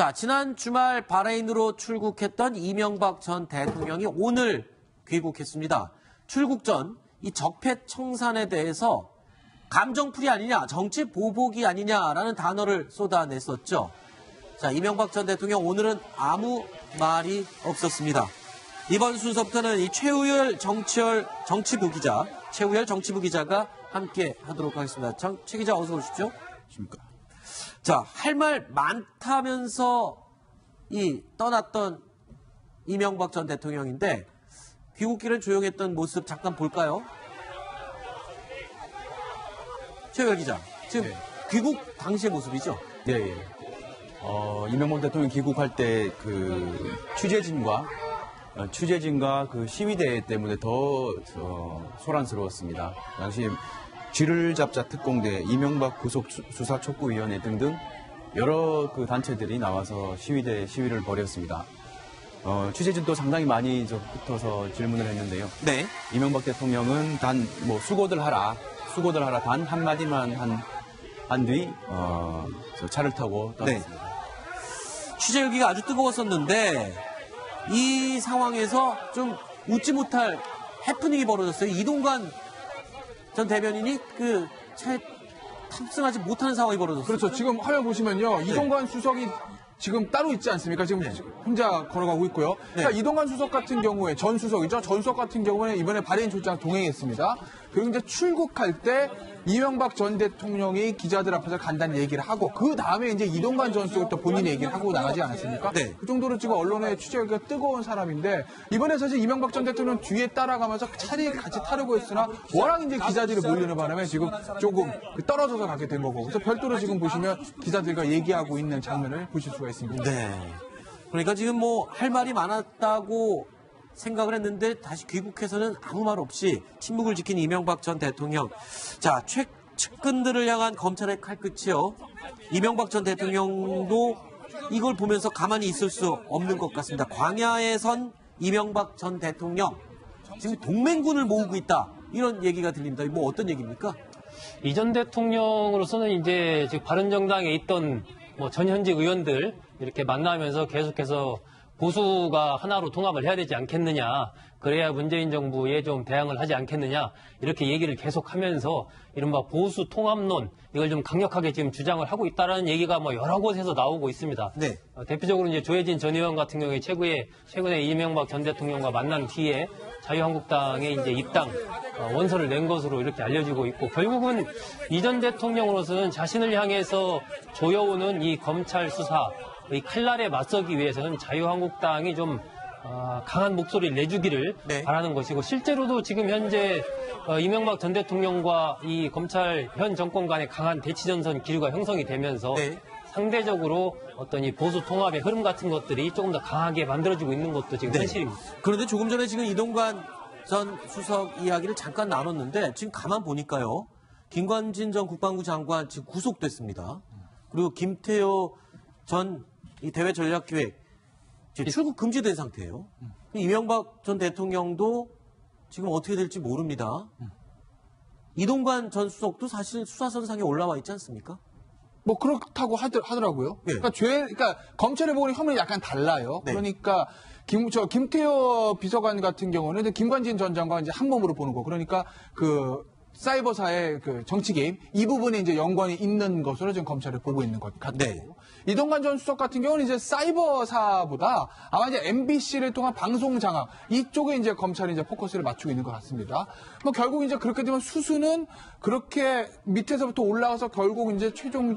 자, 지난 주말 바레인으로 출국했던 이명박 전 대통령이 오늘 귀국했습니다. 출국 전 이 적폐청산에 대해서 감정풀이 아니냐, 정치 보복이 아니냐라는 단어를 쏟아냈었죠. 자, 이명박 전 대통령 오늘은 아무 말이 없었습니다. 이번 순서부터는 이 최우열 정치부 기자가 함께 하도록 하겠습니다. 최 기자 어서 오십시오. 십니까? 자, 할 말 많다면서 떠났던 이명박 전 대통령인데 귀국길은 조용했던 모습 잠깐 볼까요? 최우열 기자, 지금 귀국 당시의 모습이죠? 네. 이명박 대통령 귀국할 때 그 취재진과 그 시위대 때문에 더 소란스러웠습니다. 당시 쥐를 잡자 특공대, 이명박 구속 수사 촉구위원회 등등 여러 그 단체들이 나와서 시위를 벌였습니다. 취재진도 상당히 많이 붙어서 질문을 했는데요. 네. 이명박 대통령은 수고들 하라 단 한마디만 한 뒤 차를 타고 떠났습니다. 네. 취재 열기가 아주 뜨거웠었는데 이 상황에서 좀 웃지 못할 해프닝이 벌어졌어요. 이동관 전 대변인이 그 차에 탑승하지 못하는 상황이 벌어졌어요. 그렇죠. 지금 화면 보시면요. 이동관 수석이 지금 따로 있지 않습니까? 지금 혼자 걸어가고 있고요. 그러니까 이동관 수석 같은 경우에 전 수석이죠. 전 수석 같은 경우에는 이번에 바레인 출장 동행했습니다. 그리고 이제 출국할 때 이명박 전 대통령이 기자들 앞에서 간단히 얘기를 하고 그 다음에 이제 이동관 전 수석이 또 본인 얘기를 하고 나가지 않았습니까? 네. 그 정도로 지금 언론의 취재가 뜨거운 사람인데 이번에 사실 이명박 전 대통령 뒤에 따라가면서 차를 같이 타려고 했으나 워낙 이제 기자들이 몰리는 바람에 지금 조금 떨어져서 가게 된 거고 그래서 별도로 지금 보시면 기자들과 얘기하고 있는 장면을 보실 수가 있습니다. 네. 그러니까 지금 할 말이 많았다고 생각을 했는데 다시 귀국해서는 아무 말 없이 침묵을 지킨 이명박 전 대통령. 자, 측근들을 향한 검찰의 칼끝이요. 이명박 전 대통령도 이걸 보면서 가만히 있을 수 없는 것 같습니다. 광야에 선 이명박 전 대통령. 지금 동맹군을 모으고 있다. 이런 얘기가 들립니다. 어떤 얘기입니까? 이 전 대통령으로서는 이제 지금 바른정당에 있던 전현직 의원들 이렇게 만나면서 계속해서 보수가 하나로 통합을 해야 되지 않겠느냐. 그래야 문재인 정부에 좀 대항을 하지 않겠느냐. 이렇게 얘기를 계속하면서 이른바 보수 통합론 이걸 좀 강력하게 지금 주장을 하고 있다는 얘기가 여러 곳에서 나오고 있습니다. 네. 대표적으로 이제 조혜진 전 의원 같은 경우에 최근에 이명박 전 대통령과 만난 뒤에 자유한국당에 이제 입당 원서를 낸 것으로 이렇게 알려지고 있고 결국은 이 전 대통령으로서는 자신을 향해서 조여오는 이 검찰 수사 이 칼날에 맞서기 위해서는 자유한국당이 좀 강한 목소리를 내주기를 바라는 것이고 실제로도 지금 현재 이명박 전 대통령과 이 검찰 현 정권 간의 강한 대치전선 기류가 형성이 되면서 상대적으로 어떤 이 보수 통합의 흐름 같은 것들이 조금 더 강하게 만들어지고 있는 것도 지금 현실입니다. 그런데 조금 전에 지금 이동관 전 수석 이야기를 잠깐 나눴는데 지금 가만 보니까요. 김관진 전 국방부 장관 지금 구속됐습니다. 그리고 김태효 전 이 대외 전략기획 출국 금지된 상태예요. 이명박 전 대통령도 지금 어떻게 될지 모릅니다. 이동관 전 수석도 사실 수사선상에 올라와 있지 않습니까? 그렇다고 하더라고요. 네. 그러니까 검찰에 보는 혐의는 약간 달라요. 네. 그러니까 김태효 비서관 같은 경우는 김관진 전 장관 이제 한 몸으로 보는 거. 그러니까 그 사이버사의 그 정치 개입 이 부분에 이제 연관이 있는 것으로 지금 검찰을 보고 있는 것 같고 이동관 전 수석 같은 경우는 이제 사이버사보다 아마 이제 MBC를 통한 방송 장악 이쪽에 이제 검찰이 이제 포커스를 맞추고 있는 것 같습니다. 결국 이제 그렇게 되면 수수는 그렇게 밑에서부터 올라가서 결국 이제 최종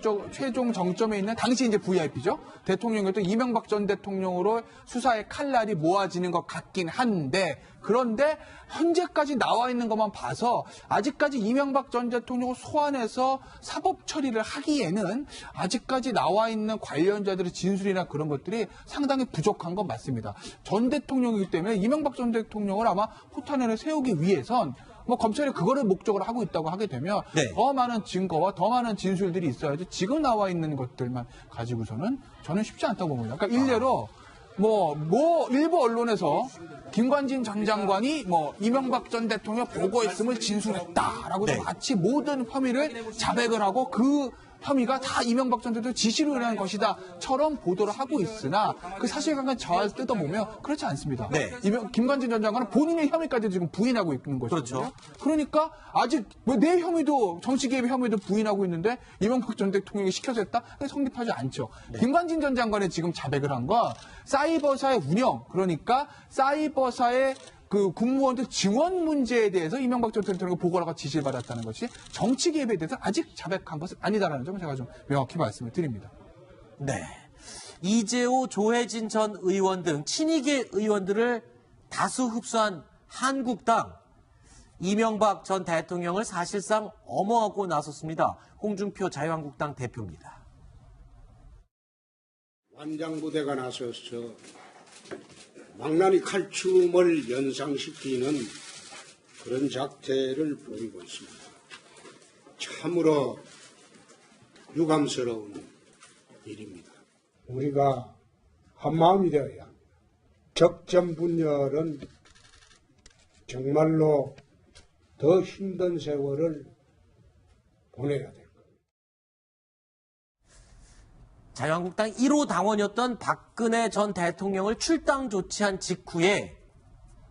정점에 있는 당시 이제 VIP죠. 대통령이었던 이명박 전 대통령으로 수사의 칼날이 모아지는 것 같긴 한데 그런데 현재까지 나와 있는 것만 봐서 아직까지 이명박 전 대통령을 소환해서 사법 처리를 하기에는 아직까지 나와 있는 관련자들의 진술이나 그런 것들이 상당히 부족한 건 맞습니다. 전 대통령이기 때문에 이명박 전 대통령을 아마 포탄에 세우기 위해선 검찰이 그거를 목적으로 하고 있다고 하게 되면 더 많은 증거와 더 많은 진술들이 있어야지 지금 나와 있는 것들만 가지고서는 저는 쉽지 않다고 봅니다. 그러니까 일례로 일부 언론에서 김관진 전 장관이 이명박 전 대통령 보고했음을 진술했다라고 마치 모든 혐의를 자백을 하고 그 혐의가 다 이명박 전 대통령 지시로 인한 것이다처럼 보도를 하고 있으나 그 사실관계 잘 뜯어보면 그렇지 않습니다. 네. 김관진 전 장관은 본인의 혐의까지 지금 부인하고 있는 것이거든요. 그렇죠. 그러니까 아직 뭐 내 혐의도 정치 개입 혐의도 부인하고 있는데 이명박 전 대통령이 시켜서 했다? 성립하지 않죠. 김관진 전 장관이 지금 자백을 한 건 사이버사의 운영, 그러니까 사이버사의 그 군무원들 증원 문제에 대해서 이명박 전 대통령이 보고하라고 지시를 받았다는 것이 정치 개입에 대해서 아직 자백한 것은 아니다라는 점을 제가 좀 명확히 말씀을 드립니다. 네. 이재호, 조혜진 전 의원 등 친이계 의원들을 다수 흡수한 한국당, 이명박 전 대통령을 사실상 엄호하고 나섰습니다. 홍준표 자유한국당 대표입니다. 완장부대가 나서서 망나니 칼춤을 연상시키는 그런 작태를 보이고 있습니다. 참으로 유감스러운 일입니다. 우리가 한마음이 되어야 합니다. 적전분열은 정말로 더 힘든 세월을 보내야 될 겁니다. 자유한국당 1호 당원이었던 박근혜 전 대통령을 출당 조치한 직후에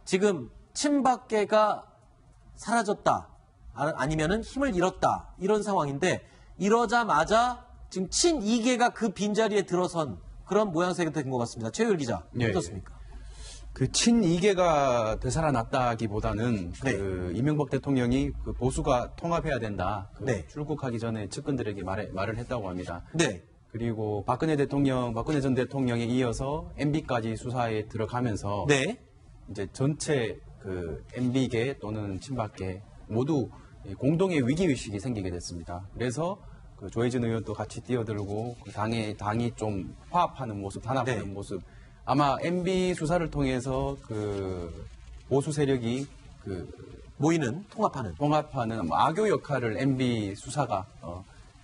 지금 친박계가 사라졌다, 아니면은 힘을 잃었다, 이런 상황인데, 이러자마자 지금 친이계가 그 빈자리에 들어선 그런 모양새가 된 것 같습니다. 최유일 기자, 예, 어떻습니까? 그 친이계가 되살아났다기보다는 네. 그 이명박 대통령이 그 보수가 통합해야 된다. 그 네. 출국하기 전에 측근들에게 말을 했다고 합니다. 네. 그리고 박근혜 전 대통령에 이어서 MB까지 수사에 들어가면서 네. 이제 전체 그 MB계 또는 친박계 모두 공동의 위기의식이 생기게 됐습니다. 그래서 그 조혜진 의원도 같이 뛰어들고 그 당이 좀 화합하는 모습, 단합하는 네. 모습. 아마 MB 수사를 통해서 그 보수 세력이 그 모이는, 통합하는. 뭐 악교 역할을 MB 수사가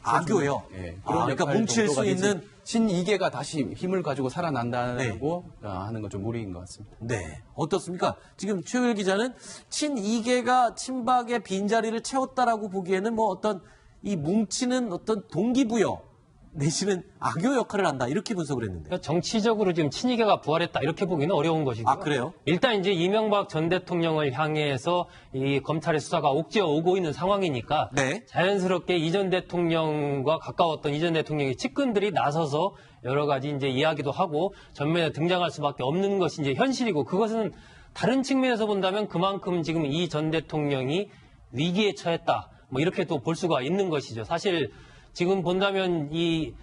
악교요? 예, 그러니까 역할 뭉칠 정도가 수 되지. 있는. 친이계가 다시 힘을 가지고 살아난다고 하는 건 좀 무리인 것 같습니다. 네. 어떻습니까? 지금 최유일 기자는 친이계가 친박의 빈자리를 채웠다라고 보기에는 뭐 어떤 이 뭉치는 어떤 동기부여 내지는 악교 역할을 한다, 이렇게 분석을 했는데. 그러니까 정치적으로 지금 친이계가 부활했다 이렇게 보기는 어려운 것이고요. 아, 그래요? 일단 이제 이명박 전 대통령을 향해서 이 검찰의 수사가 옥죄어 오고 있는 상황이니까 네. 자연스럽게 이전 대통령과 가까웠던 이전 대통령의 측근들이 나서서 여러 가지 이제 이야기도 하고 전면에 등장할 수밖에 없는 것이 이제 현실이고, 그것은 다른 측면에서 본다면 그만큼 지금 이 전 대통령이 위기에 처했다, 뭐 이렇게 또 볼 수가 있는 것이죠. 사실 지금 본다면 이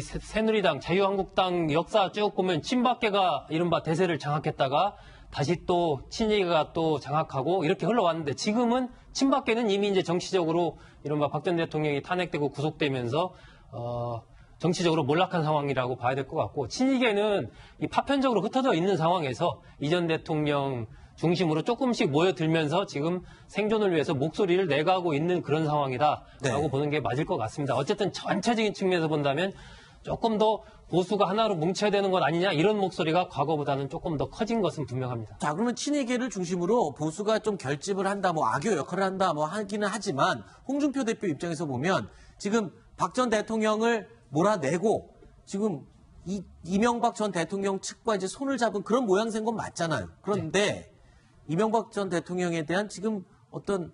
새누리당, 자유한국당 역사 쭉 보면 친박계가 이른바 대세를 장악했다가 다시 또 친이계가 또 장악하고 이렇게 흘러왔는데, 지금은 친박계는 이미 이제 정치적으로 이른바 박 전 대통령이 탄핵되고 구속되면서 정치적으로 몰락한 상황이라고 봐야 될 것 같고, 친이계는 이 파편적으로 흩어져 있는 상황에서 이 전 대통령 중심으로 조금씩 모여들면서 지금 생존을 위해서 목소리를 내가고 있는 그런 상황이다라고 네. 보는 게 맞을 것 같습니다. 어쨌든 전체적인 측면에서 본다면 조금 더 보수가 하나로 뭉쳐야 되는 것 아니냐, 이런 목소리가 과거보다는 조금 더 커진 것은 분명합니다. 자, 그러면 친이계를 중심으로 보수가 좀 결집을 한다, 뭐 악교 역할을 한다, 뭐 하기는 하지만, 홍준표 대표 입장에서 보면 지금 박 전 대통령을 몰아내고 지금 이명박 전 대통령 측과 이제 손을 잡은 그런 모양새인 건 맞잖아요. 그런데 이명박 전 대통령에 대한 지금 어떤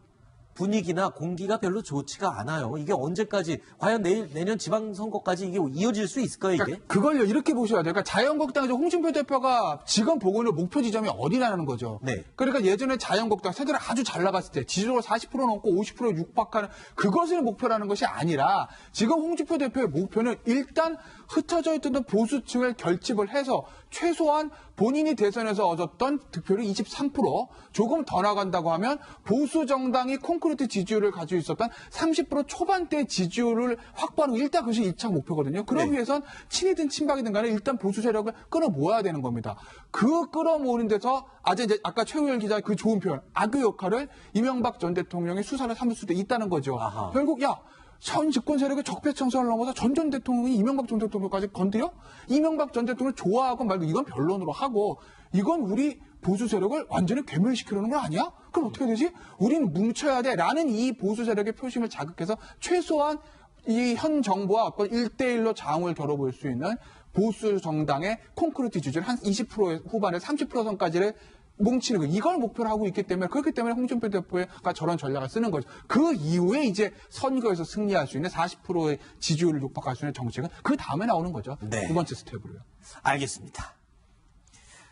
분위기나 공기가 별로 좋지가 않아요. 이게 언제까지, 과연 내년 지방선거까지 이게 이어질 수 있을까요, 이게? 그러니까 그걸요, 이렇게 보셔야 돼요. 그러니까 자유한국당에서 홍준표 대표가 지금 보고 있는 목표 지점이 어디라는 거죠. 네. 그러니까 예전에 자유한국당 세대를 아주 잘 나갔을 때 지지율 40% 넘고 50% 육박하는 그것을 목표라는 것이 아니라, 지금 홍준표 대표의 목표는 일단 흩어져 있던 보수층을 결집을 해서 최소한 본인이 대선에서 얻었던 득표율 23%, 조금 더 나간다고 하면 보수 정당이 콘크리트 지지율을 가지고 있었던 30% 초반대 지지율을 확보하는 게 일단 그것이 2차 목표거든요. 그러기 네. 위해선 친이든 친박이든 간에 일단 보수 세력을 끌어모아야 되는 겁니다. 그 끌어모으는 데서 아까 최우열 기자의 그 좋은 표현, 악의 역할을 이명박 전 대통령이 수사를 삼을 수도 있다는 거죠. 아하. 결국 현 집권 세력의 적폐청산을 넘어서 전 대통령이 이명박 전 대통령까지 건드려? 이명박 전 대통령을 좋아하고 말고 이건 변론으로 하고, 이건 우리 보수 세력을 완전히 괴멸시키려는 거 아니야? 그럼 어떻게 되지? 우리는 뭉쳐야 돼 라는 이 보수 세력의 표심을 자극해서 최소한 이 현 정부와 어떤 1대1로 장을 겨뤄볼 수 있는 보수 정당의 콘크리트 지지율 한 20% 후반에 30% 선까지를 뭉치는 거 이걸 목표로 하고 있기 때문에 그렇기 때문에 홍준표 대표가 저런 전략을 쓰는 거죠. 그 이후에 이제 선거에서 승리할 수 있는 40%의 지지율을 육박할 수 있는 정책은 그 다음에 나오는 거죠. 네. 두 번째 스텝으로요. 알겠습니다.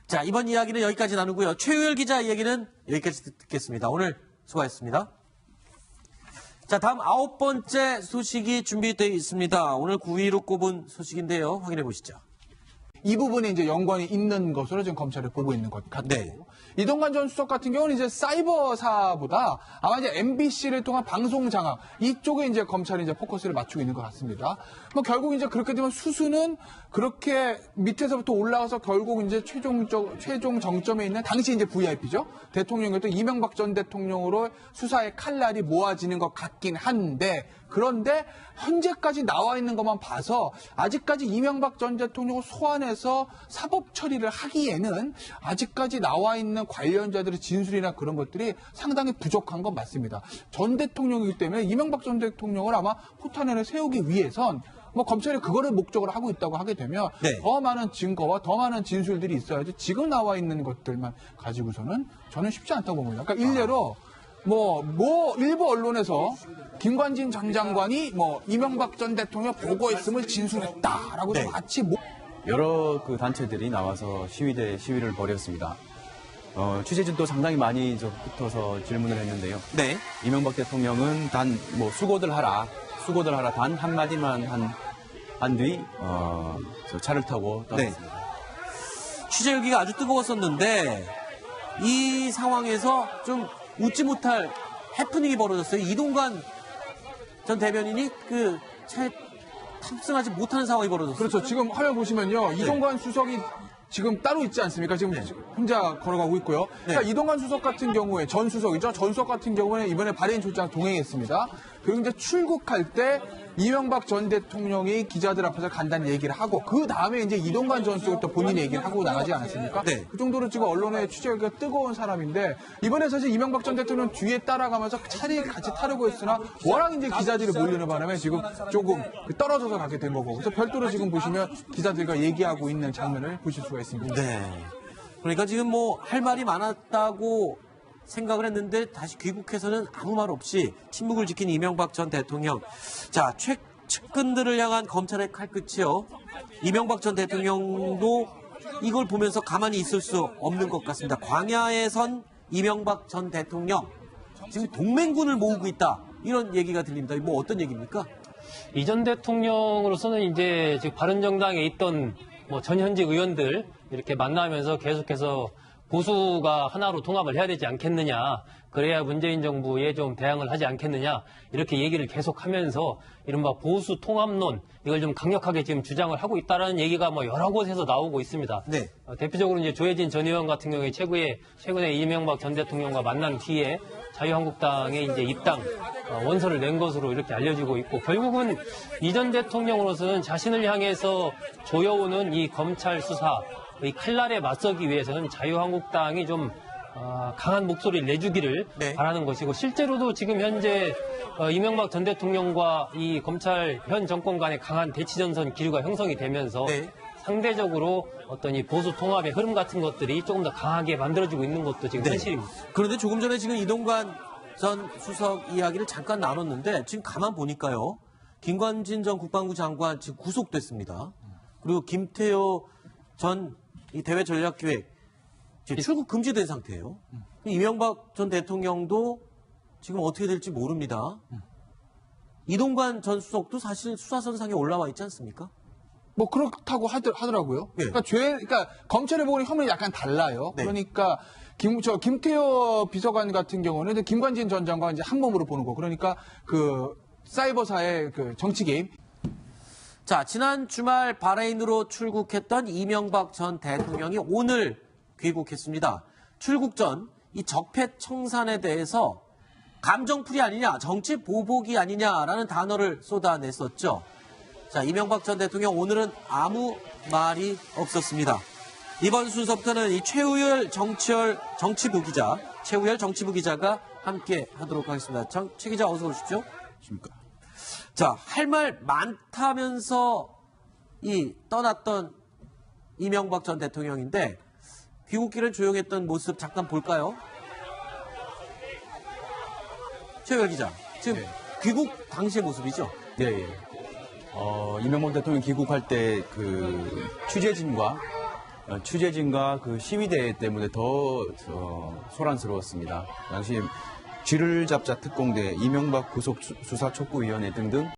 자, 이번 이야기는 여기까지 나누고요. 최우열 기자 얘기는 여기까지 듣겠습니다. 오늘 수고하셨습니다. 자, 다음 9번째 소식이 준비되어 있습니다. 오늘 9위로 꼽은 소식인데요. 확인해 보시죠. 이 부분에 이제 연관이 있는 것으로 지금 검찰이 보고 있는 것 같고 네. 이동관 전 수석 같은 경우는 이제 사이버사보다 아마 이제 MBC를 통한 방송 장악 이쪽에 이제 검찰이 이제 포커스를 맞추고 있는 것 같습니다. 뭐 결국 이제 그렇게 되면 수수는 그렇게 밑에서부터 올라가서 결국 이제 최종 정점에 있는 당시 이제 VIP죠. 대통령이었던 이명박 전 대통령으로 수사의 칼날이 모아지는 것 같긴 한데 그런데 현재까지 나와 있는 것만 봐서 아직까지 이명박 전 대통령을 소환해서 사법 처리를 하기에는 아직까지 나와 있는 관련자들의 진술이나 그런 것들이 상당히 부족한 건 맞습니다. 전 대통령이기 때문에 이명박 전 대통령을 아마 포탄에 세우기 위해선 뭐 검찰이 그거를 목적으로 하고 있다고 하게 되면 네. 더 많은 증거와 더 많은 진술들이 있어야지 지금 나와 있는 것들만 가지고서는 저는 쉽지 않다고 봅니다. 그러니까 일례로 일부 언론에서 김관진 전 장관이 이명박 전 대통령 보고했음을 진술했다라고 네. 마치 여러 그 단체들이 나와서 시위를 벌였습니다. 취재진도 상당히 많이 붙어서 질문을 했는데요. 네. 이명박 대통령은 수고들 하라 단 한마디만 한 뒤 차를 타고 떠났습니다. 취재 열기가 아주 뜨거웠었는데 이 상황에서 좀 웃지 못할 해프닝이 벌어졌어요. 이동관 전 대변인이 그 차에 탑승하지 못하는 상황이 벌어졌어요. 그렇죠. 지금 화면 보시면요. 이동관 수석이 지금 따로 있지 않습니까? 지금 혼자 걸어가고 있고요. 그러니까 이동관 수석 같은 경우에 전 수석이죠. 전 수석 같은 경우에는 이번에 발해인 출장 동행했습니다. 그리고 이제 출국할 때 이명박 전 대통령이 기자들 앞에서 간단히 얘기를 하고 그 다음에 이제 이동관 전 수석도 본인이 얘기를 하고 나가지 않았습니까? 네. 그 정도로 지금 언론의 취재가 뜨거운 사람인데 이번에 사실 이명박 전 대통령 뒤에 따라가면서 차를 같이 타려고 했으나 워낙 이제 기자들이 몰리는 바람에 지금 조금 떨어져서 가게 된 거고 그래서 별도로 지금 보시면 기자들과 얘기하고 있는 장면을 보실 수가 있습니다. 네. 그러니까 지금 할 말이 많았다고 생각을 했는데 다시 귀국해서는 아무 말 없이 침묵을 지킨 이명박 전 대통령. 자, 측근들을 향한 검찰의 칼끝이요. 이명박 전 대통령도 이걸 보면서 가만히 있을 수 없는 것 같습니다. 광야에 선 이명박 전 대통령. 지금 동맹군을 모으고 있다. 이런 얘기가 들립니다. 어떤 얘기입니까? 이 전 대통령으로서는 이제 지금 바른정당에 있던 전현직 의원들 이렇게 만나면서 계속해서 보수가 하나로 통합을 해야 되지 않겠느냐. 그래야 문재인 정부에 좀 대항을 하지 않겠느냐. 이렇게 얘기를 계속하면서 이른바 보수 통합론 이걸 좀 강력하게 지금 주장을 하고 있다라는 얘기가 여러 곳에서 나오고 있습니다. 네. 대표적으로 이제 조혜진 전 의원 같은 경우에 최근에 이명박 전 대통령과 만난 뒤에 자유한국당에 이제 입당 원서를 낸 것으로 이렇게 알려지고 있고 결국은 이 전 대통령으로서는 자신을 향해서 조여오는 이 검찰 수사 이 칼날에 맞서기 위해서는 자유한국당이 좀 강한 목소리를 내주기를 네. 바라는 것이고 실제로도 지금 현재 이명박 전 대통령과 이 검찰 현 정권 간의 강한 대치전선 기류가 형성이 되면서 네. 상대적으로 어떤 이 보수 통합의 흐름 같은 것들이 조금 더 강하게 만들어지고 있는 것도 지금 현실입니다. 그런데 조금 전에 지금 이동관 전 수석 이야기를 잠깐 나눴는데 지금 가만 보니까요. 김관진 전 국방부 장관 지금 구속됐습니다. 그리고 김태효 전 이 대외 전략기획 지금 출국 금지된 상태예요. 이명박 전 대통령도 지금 어떻게 될지 모릅니다. 이동관 전 수석도 사실 수사선상에 올라와 있지 않습니까? 그렇다고 하더라고요. 네. 그러니까 검찰의 보고는 혐의는 약간 달라요. 네. 그러니까 김태효 비서관 같은 경우는 김관진 전 장관 이제 한 몸으로 보는 거. 그러니까 그 사이버사의 그 정치 개입. 자, 지난 주말 바레인으로 출국했던 이명박 전 대통령이 오늘 귀국했습니다. 출국 전 이 적폐 청산에 대해서 감정풀이 아니냐, 정치 보복이 아니냐라는 단어를 쏟아냈었죠. 자, 이명박 전 대통령 오늘은 아무 말이 없었습니다. 이번 순서부터는 이 최우열 정치부 기자가 함께 하도록 하겠습니다. 최 기자 어서 오십시오. 십니까? 자, 할 말 많다면서 이 떠났던 이명박 전 대통령인데 귀국길을 조용했던 모습 잠깐 볼까요? 최열 기자, 지금 귀국 당시의 모습이죠? 네. 예. 이명박 대통령 귀국할 때 그 취재진과 그 시위대 때문에 더 소란스러웠습니다. 당시 쥐를 잡자 특공대, 이명박 구속 수사 촉구위원회 등등